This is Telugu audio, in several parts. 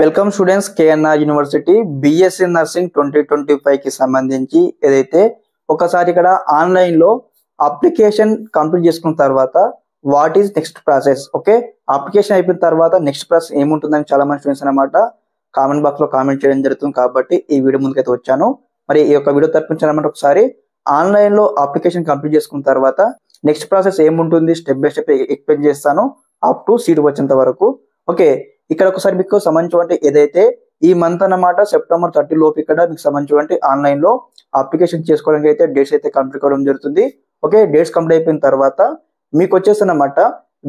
Welcome students KNR university BSc nursing 2025 కి సంబంధించి ఏదైతే ఒకసారి ఇక్కడ ఆన్లైన్ లో అప్లికేషన్ కంప్లీట్ చేసుకున్న తర్వాత what is next process. Okay, application అయిపోయిన తర్వాత నెక్స్ట్ ప్రాసెస్ ఏముంటుందని చాలా మంది స్టూడెంట్స్ అనమాట కామెంట్ బాక్స్ లో కామెంట్ చేయడం జరుగుతుంది. కాబట్టి ఈ వీడియో ముందుకైతే వచ్చాను. మరి ఈ యొక్క వీడియో తరపున ఒకసారి ఆన్లైన్ లో అప్లికేషన్ కంప్లీట్ చేసుకున్న తర్వాత నెక్స్ట్ ప్రాసెస్ ఏముంటుంది స్టెప్ బై స్టెప్ ఎక్స్ప్లెయిన్ చేస్తాను అప్ టు సీట్ వచ్చేంత వరకు. ఓకే, ఇక్కడ ఒకసారి మీకు సంబంధించి ఏదైతే ఈ మంత్ అన్నమాట సెప్టెంబర్ 30 లోపు ఇక్కడ మీకు సంబంధించి ఆన్లైన్ లో అప్లికేషన్ చేసుకోవడానికి అయితే డేట్స్ అయితే కంప్లీట్ అవ్వడం జరుగుతుంది. ఓకే, డేట్స్ కంప్లీట్ అయిపోయిన తర్వాత మీకు వచ్చేసి అన్నమాట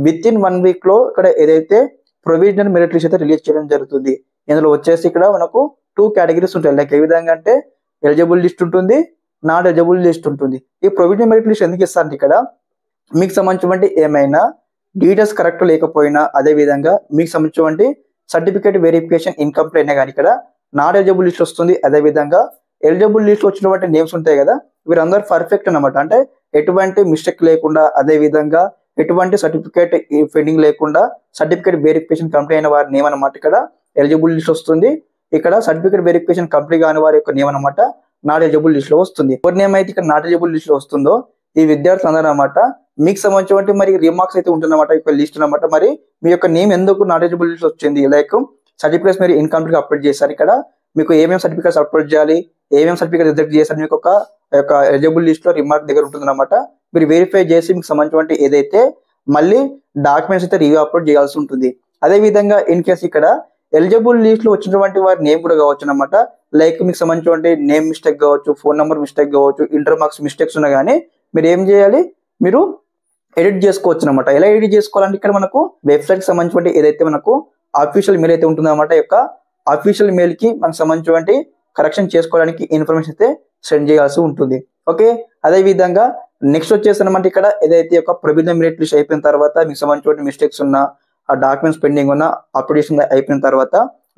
విత్ ఇన్ 1 వీక్ లో ఇక్కడ ఏదైతే ప్రొవిజనల్ మెరిట్ లిస్ట్ అయితే రిలీజ్ చేయడం జరుగుతుంది. ఇందులో వచ్చేసి ఇక్కడ మనకు 2 కేటగిరీస్ ఉంటాయి. లైక్ ఏ విధంగా అంటే ఎలిజిబుల్ లిస్ట్ ఉంటుంది, నాట్ ఎలిజిబుల్ లిస్ట్ ఉంటుంది. ఈ ప్రొవిజనల్ మెరిట్ లిస్ట్ ఎందుకు ఇస్తారంటే ఇక్కడ మీకు సంబంధించి ఏమైనా డీటెయిల్స్ కరెక్ట్ లేకపోయినా, అదే విధంగా మీకు సంబంధించి సర్టిఫికేట్ వెరిఫికేషన్ ఇన్కంప్లీట్ అయినా కానీ ఇక్కడ నాట్ ఎలిజిబుల్ లిస్ట్ వస్తుంది. అదే విధంగా ఎలిజిబుల్ లిస్ట్ వచ్చినటువంటి నేమ్స్ ఉంటాయి కదా, వీరందరూ పర్ఫెక్ట్ అన్నమాట. అంటే ఎటువంటి మిస్టేక్ లేకుండా, అదే విధంగా ఎటువంటి సర్టిఫికేట్ పెండింగ్ లేకుండా సర్టిఫికేట్ వెరిఫికేషన్ కంప్లీట్ అయిన వారి నేమ్ అనమాట ఇక్కడ ఎలిజిబుల్ లిస్ట్ వస్తుంది. ఇక్కడ సర్టిఫికేట్ వెరిఫికేషన్ కంప్లీట్ కాని వారి యొక్క నేమ్ అనమాట నాట్ ఎలిజిబుల్ లిస్ట్ లో వస్తుంది. ఎవరి నేమ్ అయితే ఇక్కడ నాట్ ఎలిజిబుల్ లిస్ట్ లో వస్తుందో ఈ విద్యార్థులు అందరూ అనమాట మీకు సంబంధించి మరి రిమార్క్స్ అయితే ఉంటుందన్నమాట ఈ లిస్ట్ అనమాట. మరి మీ యొక్క నేమ్ ఎందుకు నాట్ ఎలిజిబుల్ లిస్ట్ వచ్చింది, లైక్ సర్టిఫికేట్స్ మీరు ఇన్కంప్లీట్ అప్లోడ్ చేశారు. ఇక్కడ మీకు ఏమేమి సర్టిఫికేట్స్ అప్లోడ్ చేయాలి, ఏమేమి సర్టిఫికేట్ రిజెక్ట్ చేశారు మీకు ఒక ఎలిజిబుల్ లిస్ట్ లో రిమార్క్ దగ్గర ఉంటుంది అనమాట. మీరు వెరిఫై చేసి మీకు సంబంధించి ఏదైతే మళ్ళీ డాక్యుమెంట్స్ అయితే రివ్యూ అప్లోడ్ చేయాల్సి ఉంటుంది. అదే విధంగా ఇన్ కేసు ఇక్కడ ఎలిజిబుల్ లిస్ట్ లో వచ్చినటువంటి వారి నేమ్ కూడా కావచ్చు అనమాట. లైక్ మీకు సంబంధించి నేమ్ మిస్టేక్ కావచ్చు, ఫోన్ నెంబర్ మిస్టేక్ కావచ్చు, ఇంటర్ మార్క్స్ మిస్టేక్స్ ఉన్నా కానీ మీరు ఏం చేయాలి, మీరు ఎడిట్ చేసుకోవచ్చు అనమాట. ఎలా ఎడిట్ చేసుకోవాలంటే ఇక్కడ మనకు వెబ్సైట్ కి సంబంధించి ఏదైతే మనకు అఫీషియల్ మెయిల్ అయితే ఉంటుంది అనమాట. యొక్క అఫీషియల్ మెయిల్ కి మనకు సంబంధించి కరెక్షన్ చేసుకోవడానికి ఇన్ఫర్మేషన్ అయితే సెండ్ చేయాల్సి ఉంటుంది. ఓకే, అదే విధంగా నెక్స్ట్ వచ్చేసి అనమాట ఇక్కడ ఏదైతే ఒక ప్రొవిజనల్ మెరిట్ లిస్ట్ అయిపోయిన తర్వాత మీకు సంబంధించిన మిస్టేక్స్ ఉన్న, ఆ డాక్యుమెంట్స్ పెండింగ్ ఉన్న, అప్డేషన్ అయిపోయిన తర్వాత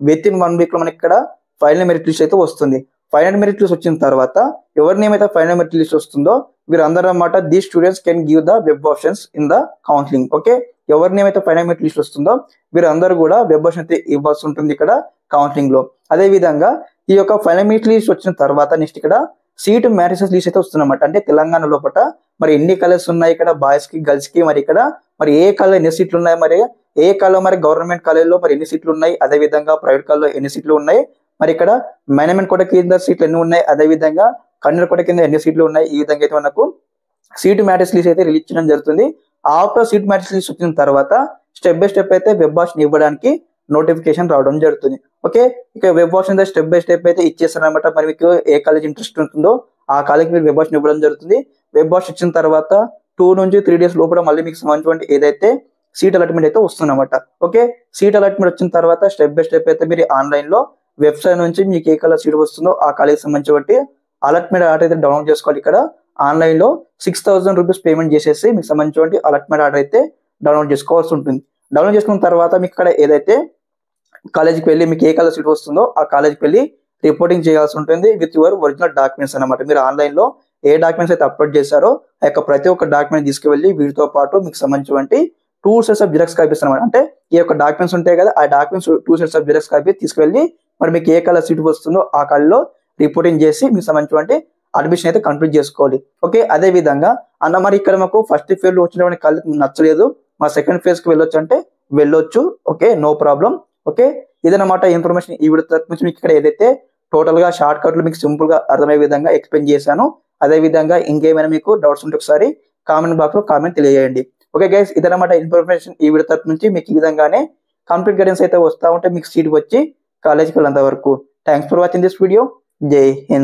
విత్ ఇన్ 1 వీక్ లో మనకి ఇక్కడ ఫైనల్ మెరిట్ లిస్ట్ అయితే వస్తుంది. ఫైనల్ మెరిట్ లిస్ట్ వచ్చిన తర్వాత ఎవరి నేమ్ అయితే ఫైనల్ మెరిట్ లిస్ట్ వస్తుందో వీరందరూ అన్నమాట the students can give the web options in the counselling. Okay, ఎవరి నేమ్ అయితే ఫైనల్ మెరిట్ లిస్ట్ వస్తుందో వీరందరూ కూడా వెబ్ ఆప్షన్ అయితే ఇవ్వాల్సి ఉంటుంది ఇక్కడ కౌన్సిలింగ్ లో. అదే విధంగా ఈ యొక్క ఫైనల్ మెరిట్ లిస్ట్ వచ్చిన తర్వాత నెక్స్ట్ ఇక్కడ సీట్ మ్యాట్రిసెస్ లిస్ట్ అయితే వస్తుందన్నమాట. అంటే తెలంగాణ లోపల మరి ఎన్ని కలర్స్ ఉన్నాయి ఇక్కడ బాయ్స్ కి గర్ల్స్ కి, మరి ఇక్కడ మరి ఏ కలర్ ఎన్ని సీట్లు ఉన్నాయి, మరి ఏ కాలేజ్ మరి గవర్నమెంట్ కాలేజ్లో మరి ఎన్ని సీట్లు ఉన్నాయి, అదే విధంగా ప్రైవేట్ కాలేజ్లో ఎన్ని సీట్లు ఉన్నాయి, మరి ఇక్కడ మేనేజ్మెంట్ కోట కింద సీట్లు ఎన్ని ఉన్నాయి, అదే విధంగా కన్వీనర్ కోట కింద ఎన్ని సీట్లు ఉన్నాయి, ఈ విధంగా అయితే మనకు సీట్ మ్యాట్రిక్స్ లిస్ట్ అయితే రిలీజ్ చేయడం జరుగుతుంది. ఆఫ్టర్ సీట్ మ్యాట్రిక్స్ లిస్ట్ వచ్చిన తర్వాత స్టెప్ బై స్టెప్ అయితే వెబ్ ఆప్షన్ ఇవ్వడానికి నోటిఫికేషన్ రావడం జరుగుతుంది. ఓకే, ఇక web option step by step అయితే ఇచ్చేస్తారనమాట. మరి మీకు ఏ కాలేజ్ ఇంట్రెస్ట్ ఉంటుందో ఆ కాలేజ్ మీరు వెబ్ ఆప్షన్ ఇవ్వడం జరుగుతుంది. వెబ్ ఆప్షన్ ఇచ్చిన తర్వాత 2 నుంచి 3 డేస్ లోపల మళ్ళీ మీకు సంబంధించిన ఏదైతే సీట్ అలాట్మెంట్ అయితే వస్తుందన్నమాట. ఓకే, సీట్ అలాట్మెంట్ వచ్చిన తర్వాత స్టెప్ బై స్టెప్ అయితే మీరు ఆన్లైన్ లో వెబ్సైట్ నుంచి మీకు ఏ కాలేజ్ సీట్ వస్తుందో ఆ కాలేజ్ సంబంధించి అలాట్మెంట్ ఆర్డర్ అయితే డౌన్లోడ్ చేసుకోవాలి. ఇక్కడ ఆన్లైన్ లో 6000 రూపీస్ పేమెంట్ చేసేసి మీకు సంబంధించి అలాట్మెంట్ ఆర్డర్ అయితే డౌన్లోడ్ చేసుకోవాల్సి ఉంటుంది. డౌన్లోడ్ చేసుకున్న తర్వాత మీకు ఇక్కడ ఏదైతే కాలేజీకి వెళ్ళి మీకు ఏ కాలేజ్ సీట్ వస్తుందో ఆ కాలేజీకి వెళ్ళి రిపోర్టింగ్ చేయాల్సి ఉంటుంది విత్ యువర్ ఒరిజినల్ డాక్యుమెంట్స్ అనమాట. మీరు ఆన్లైన్ లో ఏ డాక్యుమెంట్స్ అయితే అప్లోడ్ చేశారో ఆ యొక్క ప్రతి ఒక్క డాక్యుమెంట్ తీసుకువెళ్ళి వీటితో పాటు మీకు సంబంధించి 2 సెట్స్ ఆఫ్ జిరాక్స్ కాపీస్ అనమాట. అంటే ఈ యొక్క డాక్యుమెంట్స్ ఉంటాయి కదా, ఆ documents 2 sets of xerox copy తీసుకువెళ్ళి మరి మీకు ఏ కాలేజ్ సీట్ వస్తుందో ఆ కాలేజ్లో రిపోర్టింగ్ చేసి మీకు సంబంధించి అడ్మిషన్ అయితే కంప్లీట్ చేసుకోవాలి. ఓకే, అదే విధంగా అన్న మరి ఇక్కడ మాకు ఫస్ట్ ఫేజ్ లో వచ్చినటువంటి కాలేజ్ నచ్చలేదు, మా సెకండ్ ఫేజ్ కి వెళ్ళొచ్చు అంటే వెళ్ళొచ్చు. Okay, no problem. ఓకే, ఇదన్నమాట ఇన్ఫర్మేషన్. ఈ వీడియో తరపు నుంచి మీకు ఇక్కడ ఏదైతే టోటల్ గా షార్ట్ కట్ లో మీకు సింపుల్ గా అర్థమయ్యే విధంగా ఎక్స్ప్లెయిన్ చేశాను. అదే విధంగా ఇంకేమైనా మీకు డౌట్స్ ఉంటే ఒకసారి కామెంట్ బాక్స్ లో కామెంట్ తెలియజేయండి. ఓకే గైస్, ఇదన్నమాట ఇన్ఫర్మేషన్. ఈ వీడియో తరపు నుంచి మీకు ఈ విధంగానే కంప్లీట్ గైడెన్స్ అయితే వస్తూ ఉంటే మీకు సీట్ వచ్చి కాలేజ్కి వెళ్ళేంత వరకు. Thanks for watching this video. జై హింద్.